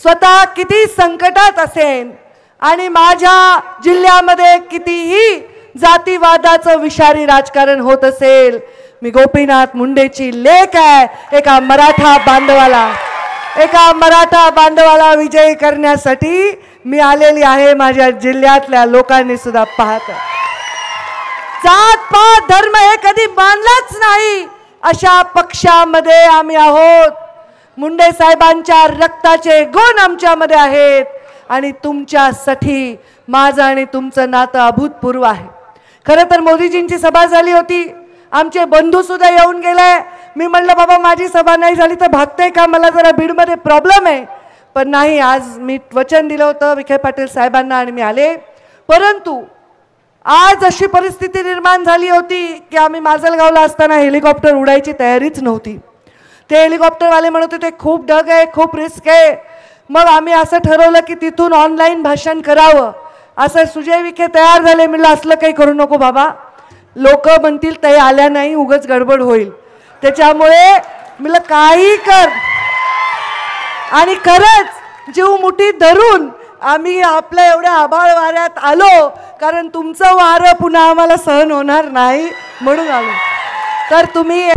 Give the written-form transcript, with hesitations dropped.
स्वतः किती संकटात असेल आणि माझ्या जिल्ह्यामध्ये कितीही जातीवादाचं विषारी राजकारण होत असेल, मी गोपीनाथ मुंडेची लेक आहे एका मराठा बांधवाला विजयी करण्यासाठी मी आलेली आहे। माझ्या जिल्ह्यातल्या लोकांनी सुद्धा पाहत जात पात धर्म हे कधी मानलाच नाही अशा पक्षामध्ये आम्ही आहोत। मुंडे साहेबांच्या रक्ताचे गुण आमच्यामध्ये आहेत आणि तुमच्यासाठी माझं आणि तुमचं नातं अभूतपूर्व आहे। खरं तर मोदीजींची सभा झाली होती, आमचे बंधू सुद्धा येऊन गेले। मी म्हणलं बाबा माझी सभा नाही झाली तर भागते का, मला जरा बीडमध्ये प्रॉब्लेम आहे, पण नाही, आज मी वचन दिलं होतं विखे पाटील साहेबांना आणि मी आले। परंतु आज अशी परिस्थिती निर्माण झाली होती की आम्ही माजलगावला असताना हेलिकॉप्टर उडायची तयारीच नव्हती। ते हेलिकॉप्टरवाले म्हणत होते खूप ढग आहे, खूप रिस्क आहे। मग आम्ही असं ठरवलं की तिथून ऑनलाईन भाषण करावं। असं सुजय विखे तयार झाले, म्हणलं असलं काही करू नको बाबा, लोक म्हणतील ते आल्या नाही, उगाच गडबड होईल, त्याच्यामुळे म्हणलं काही कर। आणि खरंच जीव मुठीत धरून आम्ही आपल्या एवढ्या आभाळ वाऱ्यात आलो, कारण तुमचं वारं पुन्हा आम्हाला सहन होणार नाही म्हणून आलो। तर तुम्ही